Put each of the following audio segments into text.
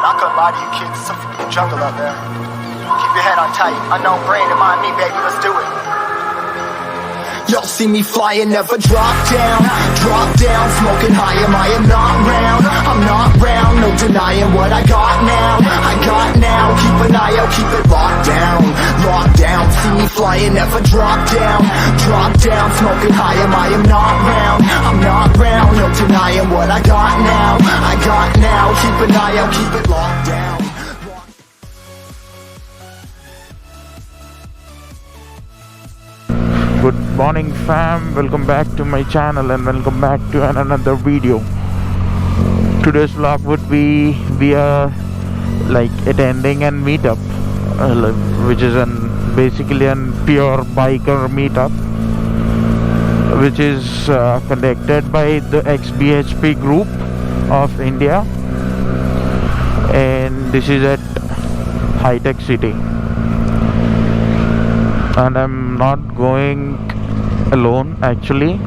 I couldn't lie to you kids, it's a freaking jungle out there. Keep your head on tight, unknown brain and mind me, baby, let's do it. Y'all see me flying, never drop down, smoking high, am I am not round, I'm not round, no denying what I got now, keep an eye out, keep it locked down, see me flying, never drop down, smoking high, am I am not round, I'm not round, no denying what I got now, keep an eye out, keep it locked down. Good morning fam, welcome back to my channel and welcome back to another video. Today's vlog would be we are like attending a meetup which is basically a pure biker meetup which is conducted by the XBHP group of India, and this is at High Tech City. And I'm not going alone actually.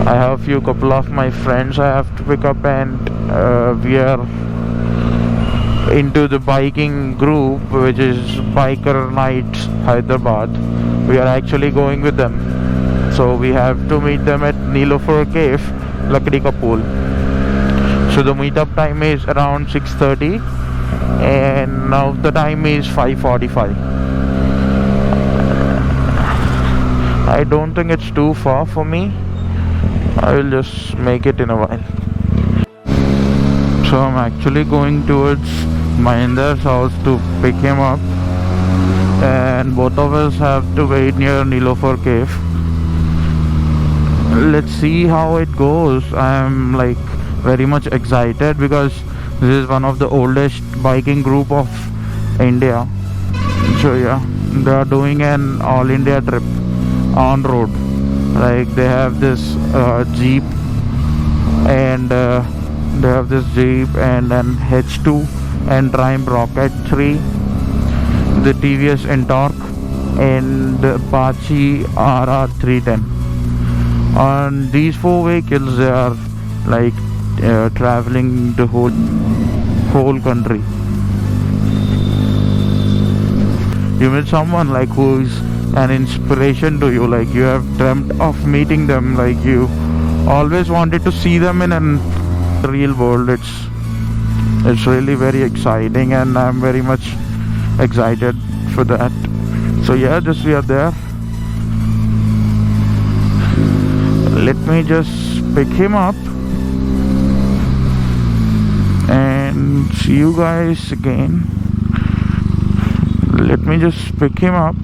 I have a couple of my friends I have to pick up, and we are into the biking group which is Biker Nights Hyderabad. We are actually going with them, so we have to meet them at Nilofer Cave, Lakdi Ka Pool. So the meetup time is around 6:30 and now the time is 5:45. I don't think it's too far for me. I will just make it in a while. So I'm actually going towards Mahinder's house to pick him up, and both of us have to wait near Nilofer Cave. Let's see how it goes. I'm like very much excited because this is one of the oldest biking group of India. So yeah, they are doing an all India trip on road. Like they have this Jeep and an H2 and Rime Rocket 3, the TVS Ntorq and the Apache RR 310. On these four vehicles they are like traveling the whole country. You meet someone like who is an inspiration to you, like you have dreamt of meeting them, like you always wanted to see them in a real world. It's really very exciting, and I'm very much excited for that. So yeah, just we are there. Let me just pick him up and see you guys again. Let me just pick him up.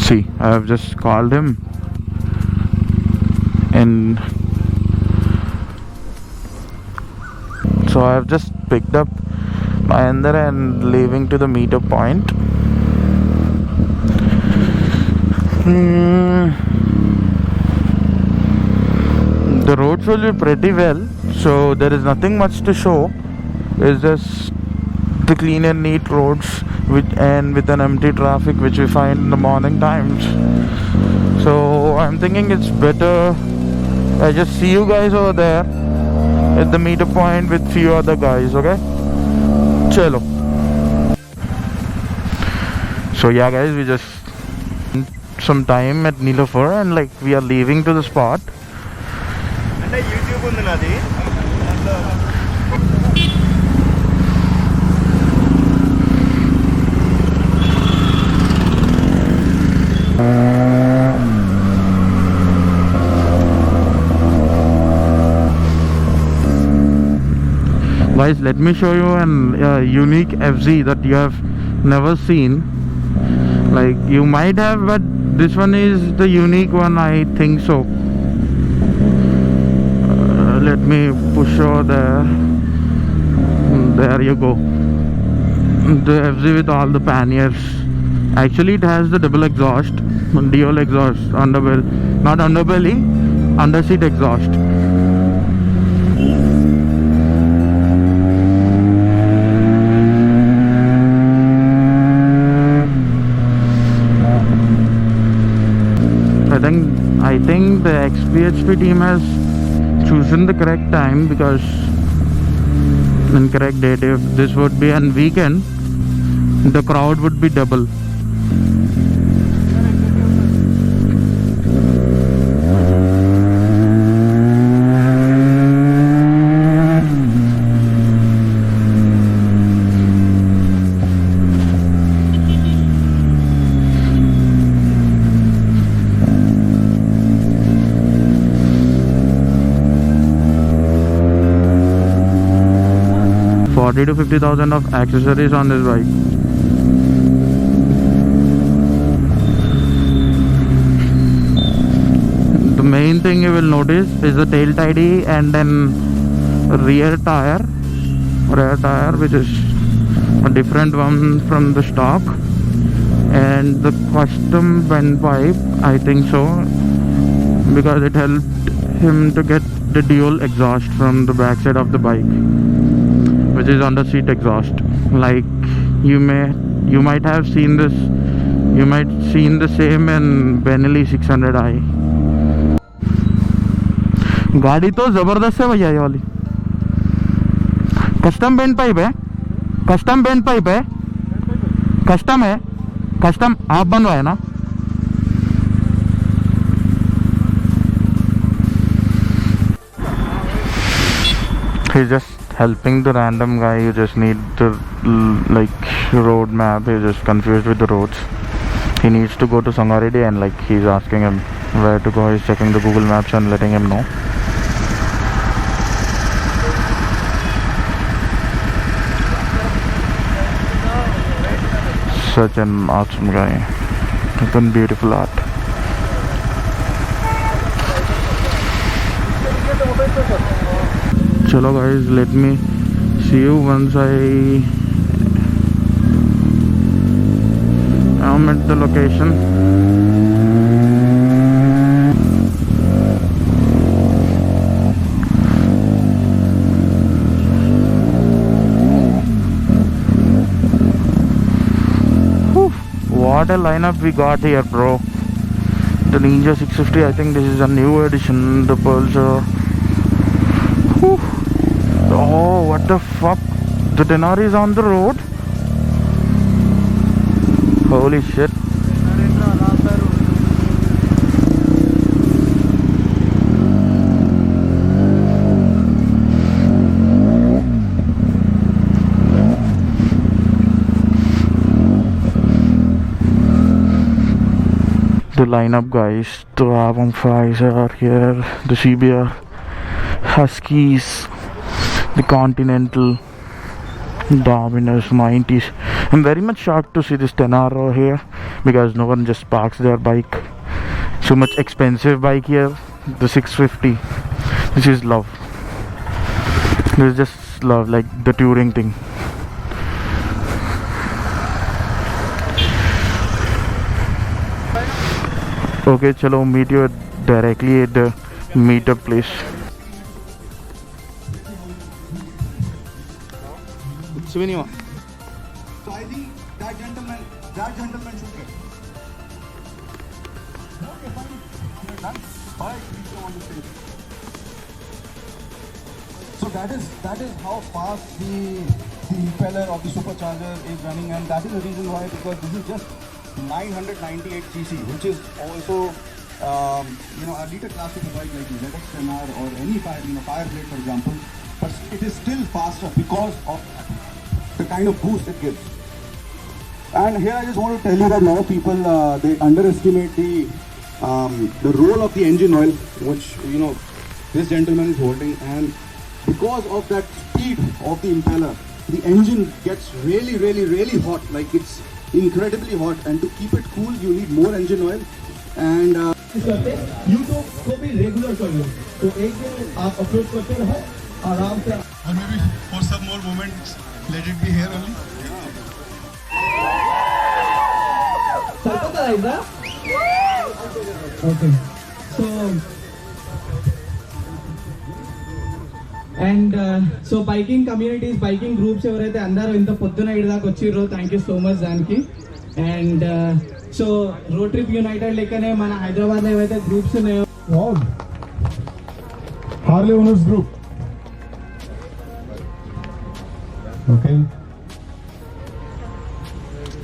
See, I have just called him, and so I have just picked up Mahinder and leaving to the meetup point. The roads will be pretty well, so there is nothing much to show. It's just the clean and neat roads with an empty traffic which we find in the morning times. So I'm thinking it's better I just see you guys over there at the meetup point with few other guys, okay? Chalo. So yeah guys, we just spent some time at Nilofer and like we are leaving to the spot. Guys, let me show you an unique FZ that you have never seen. Like you might have, but this one is the unique one, I think so. Let me push over there. There you go. The FZ with all the panniers. Actually it has the double exhaust, dual exhaust, underbelly, not underbelly, underseat exhaust. I think the XPHP team has chosen the correct time, because and correct date. If this would be on weekend, the crowd would be double. To 50,000 of accessories on this bike. The main thing you will notice is the tail tidy and then rear tire, which is a different one from the stock, and the custom vent pipe, I think so, because it helped him to get the dual exhaust from the backside of the bike, which is under seat exhaust. Like you might have seen this, you might seen the same in Benelli 600i. गाड़ी तो जबरदस्त है भैया, ये वाली custom bend pipe है, custom bend pipe है, custom है, कस्टम आप बनवाए ना. He's just helping the random guy. You just need the road map. He's just confused with the roads. He needs to go to Sangareddy, and he's asking him where to go. He's checking the Google Maps and letting him know. Such an awesome guy. Such a beautiful art. Chalo guys, let me see you once I am at the location. Whew, what a lineup we got here, bro. The Ninja 650, I think this is a new edition, the Pulsar. Whew. Oh, what the fuck? The Denari is on the road? Holy shit. The lineup, guys. The R15s are here, the CBR, Huskies, the Continental, Dominus 90s. I'm very much shocked to see this Tenaro here, because no one just parks their bike. So much expensive bike here. The 650. This is love. This is just love, like the touring thing. Okay, chalo, meet you directly at the meetup place. So I think that gentleman should get. Okay, fine. You're done. Alright, please go on the stage. So that is how fast the impeller of the supercharger is running, and that is the reason why, because this is just 998 cc, which is also a liter class of a bike like the ZX10R or any Fireblade, for example, but it is still faster because of the kind of boost it gives. And here I just want to tell you that a lot of people they underestimate the role of the engine oil, which this gentleman is holding, and because of that speed of the impeller, the engine gets really, really, really hot. Like it's incredibly hot, and to keep it cool, you need more engine oil. And YouTube को भी regular कर लो, तो एक दिन आप upload करते रहो आराम से. or maybe for some more moments, let it be here only. सरकता है Okay. So and so biking communities, biking groups ఎవరైతే అందరూ ఇంత పొద్దున ఇడదాకా వచ్చిర్రో, థ్యాంక్ యూ సో మచ్ దానికి. And so road trip United లెక్కనే మన హైదరాబాద్లో ఏవైతే గ్రూప్స్ ఉన్నాయో Wow. Harley Owners Group. Okay.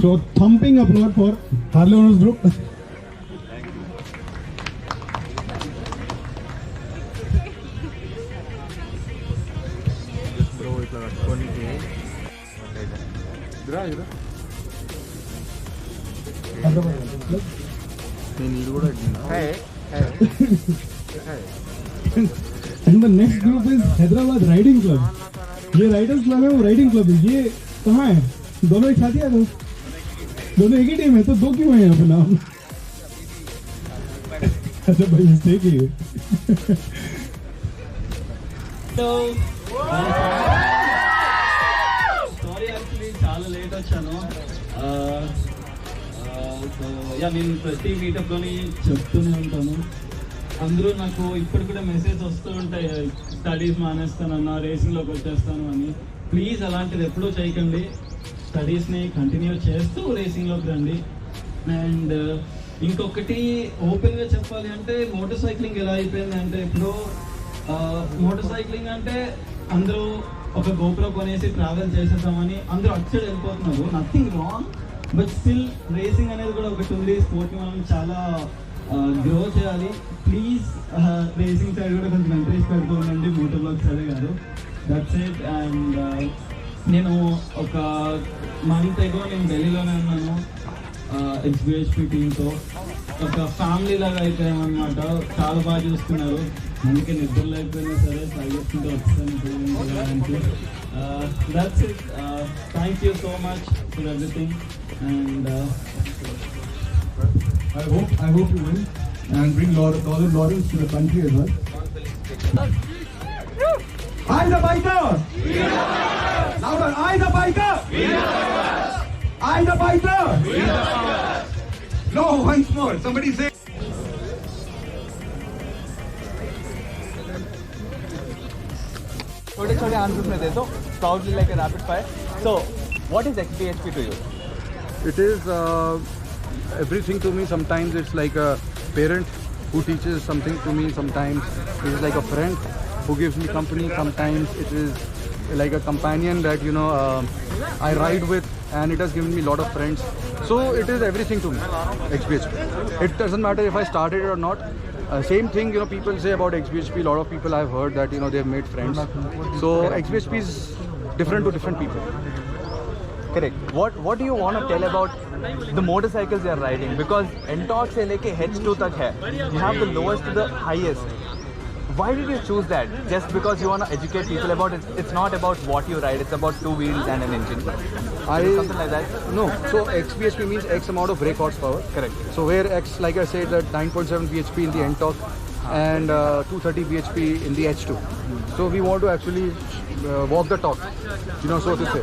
So thumping applaud for Harley Owners Group. And the next group is Hyderabad Riding Club. ये राइडर्स क्लब है, वो riding club है. ये कहाँ है? दोनों एक साथ ही है तो? दोनों एक ही टीम है तो दो क्यों है यहाँ पे नाम? अच्छा भाई मिस्टेक ही है. సారీ యాక్చువల్లీ చాలా లేట్ వచ్చాను. యా నేను ప్రతి మీటప్లోని చెప్తూనే ఉంటాను. అందరూ నాకు ఇప్పుడు కూడా మెసేజ్ వస్తూ ఉంటాయి, స్టడీస్ మానేస్తానన్నా రేసింగ్లోకి వచ్చేస్తాను అని. ప్లీజ్ అలాంటిది ఎప్పుడూ చేయకండి. స్టడీస్ని కంటిన్యూ చేస్తూ రేసింగ్లోకి రండి. అండ్ ఇంకొకటి ఓపెన్గా చెప్పాలి అంటే మోటార్ సైక్లింగ్ ఎలా అయిపోయింది అంటే ఇప్పుడు మోటార్ సైక్లింగ్ అంటే అందరూ ఒక గోప్రో కొనేసి ట్రావెల్ చేసేద్దామని అందరూ అటు వెళ్ళిపోతున్నారు. Nothing wrong, but still racing అనేది కూడా ఒకటి ఉంది. స్పోర్ట్ని మనం చాలా గ్రో చేయాలి. ప్లీజ్ రేసింగ్ సైడ్ కూడా కొంచెం ఎంకరేజ్ పెడుతూ ఉండండి, మోటార్ బ్లాగ్ సైడే కాదు. That's it. అండ్ నేను ఒక మంత్ ఎగో నేను ఢిల్లీలోనే ఉన్నాను XBHP టీంతో. ఒక ఫ్యామిలీ లాగా అయిపోయామన్నమాట. చాలా బాగా చూస్తున్నారు. అందుకే నిద్ర లేకపోయినా సరే పరిగెత్తుకుంటూ వచ్చాను. That's it. Thank you so much for everything. And I hope you win and bring laurels to the country as well. I the biker! Louder! I the biker! I the biker! No, once more. Somebody say. छोटे answers में दे दो, proudly like a rapid fire. So, what is XBHP to you? It is everything to me. Sometimes it's like a parent who teaches something to me. Sometimes it is like a friend who gives me company. Sometimes it is like a companion that I ride with, and it has given me a lot of friends. So it is everything to me, XBHP. It doesn't matter if I started it or not. Same thing, people say about XBHP. A lot of people I've heard that they've made friends. So XBHP is different to different people. Correct. What do you want to tell about the motorcycles you are riding? Because NTORQ से लेके H2 तक है. You have the lowest to the highest. Why did you choose that? Just because you want to educate people about it? It's not about what you ride. It's about two wheels and an engine. Something like that. No. So XBHP means X amount of brake horsepower. Correct. So where X, like I said, that 9.7 bhp in the NTORQ and 230 bhp in the H2. So we want to actually walk the talk, so to say.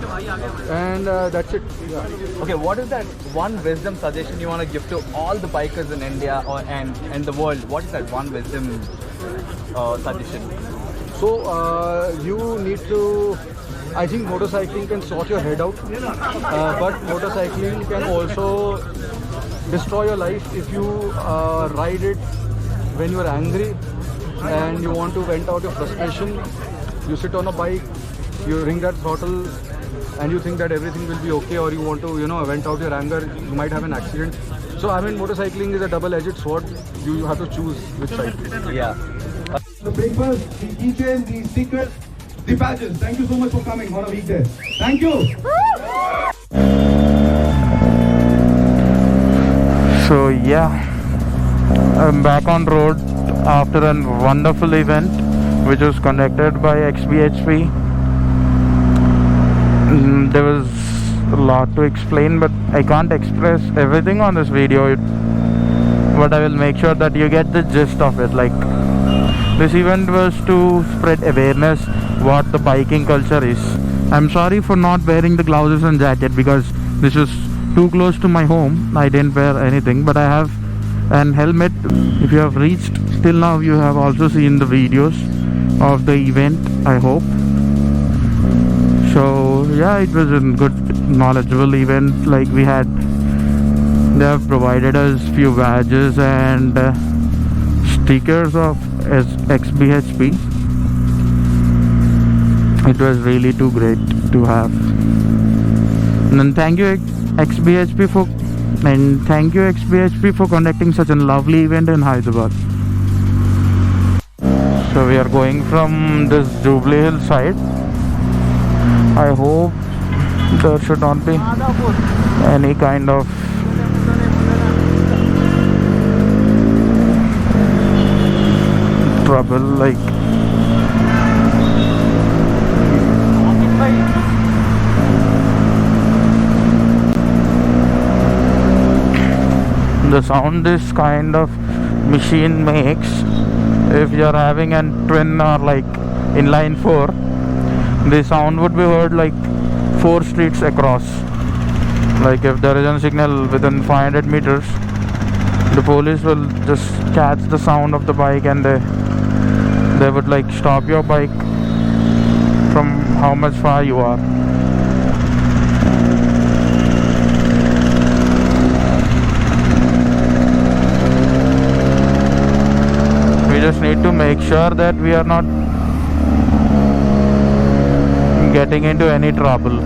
And that's it. Yeah. Okay, what is that one wisdom suggestion you want to give to all the bikers in India and the world? What is that one wisdom suggestion? So you need to, I think motorcycling can sort your head out, but motorcycling can also destroy your life if you ride it when you are angry and you want to vent out your frustration. You sit on a bike, you ring that throttle and you think that everything will be okay, or you want to vent out your anger, you might have an accident. So I mean, motorcycling is a double-edged sword. You have to choose which side. Yeah. The breakfast, the keychains, the stickers, the badges. Thank you so much for coming on a weekday. Thank you. So yeah, I'm back on road after a wonderful event which was conducted by XBHP. There was a lot to explain, but I can't express everything on this video, but I will make sure that you get the gist of it. Like, this event was to spread awareness what the biking culture is. I'm sorry for not wearing the gloves and jacket because this is too close to my home. I didn't wear anything, but I have an helmet. If you have reached till now, you have also seen the videos of the event, I hope. So yeah, it was a good knowledgeable event. Like, we had They have provided us few badges and stickers of XBHP. It was really too great to have. And then thank you XBHP for conducting such a lovely event in Hyderabad. So we are going from this Jubilee Hill side. I hope there should not be any kind of trouble, like the sound this kind of machine makes if you are having a twin or like inline 4, the sound would be heard like 4 streets across. Like if there is a signal within 500 meters, the police will just catch the sound of the bike and they would like stop your bike from how much far you are. We just need to make sure that we are not getting into any trouble.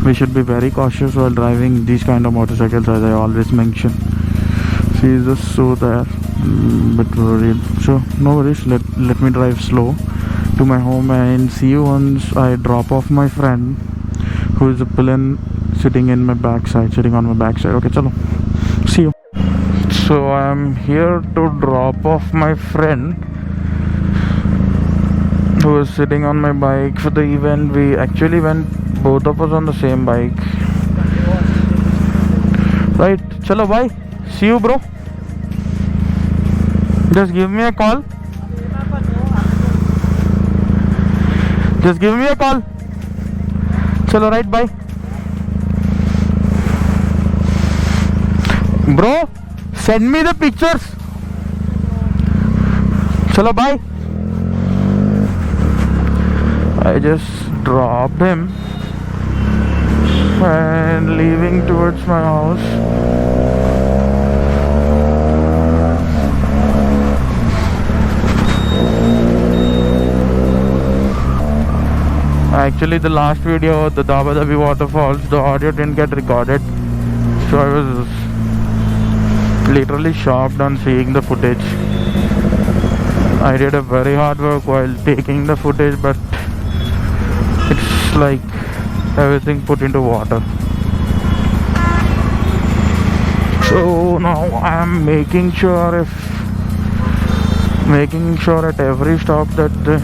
We should be very cautious while driving these kind of motorcycles, as I always mention. See, is just so there, but worried. So no worries. Let me drive slow to my home and see you once I drop off my friend, who is a pillion sitting on my backside. Okay, chalo. See you. So I am here to drop off my friend who is sitting on my bike for the event. We actually went both of us on the same bike. Right, chalo, bye. See you, bro. Just give me a call. Chalo, right, bye. Bro, send me the pictures. Chalo, bye. I just dropped him and leaving towards my house. Actually, the last video, the Dabadabi waterfalls, the audio didn't get recorded, so I was literally shocked on seeing the footage. I did a very hard work while taking the footage, but it's like everything put into water. So now I am making sure at every stop that the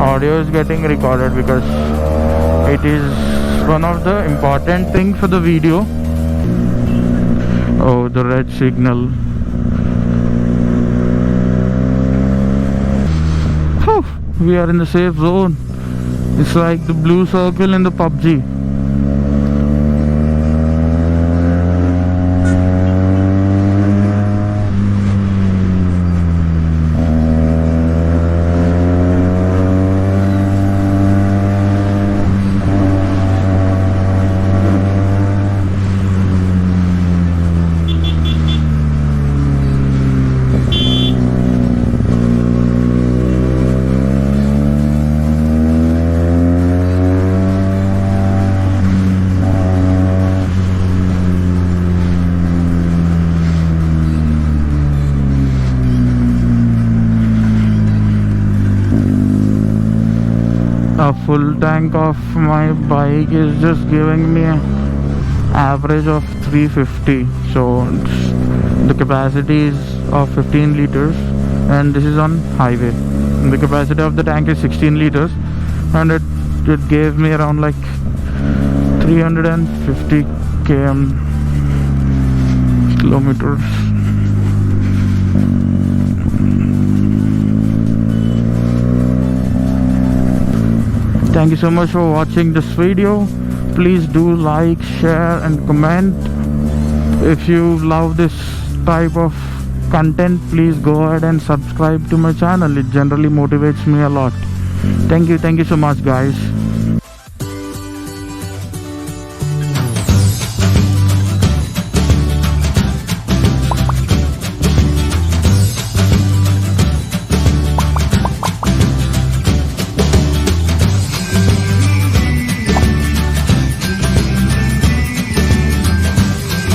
audio is getting recorded, because it is one of the important things for the video. Oh, the red signal. We are in the safe zone. It's like the blue circle in the PUBG. A full tank of my bike is just giving me an average of 350. So the capacity is of 15 liters, and this is on highway. The capacity of the tank is 16 liters, and it gave me around like 350 kilometers. Thank you so much for watching this video. Please do like, share and comment. If you love this type of content, please go ahead and subscribe to my channel. It generally motivates me a lot. Thank you so much guys.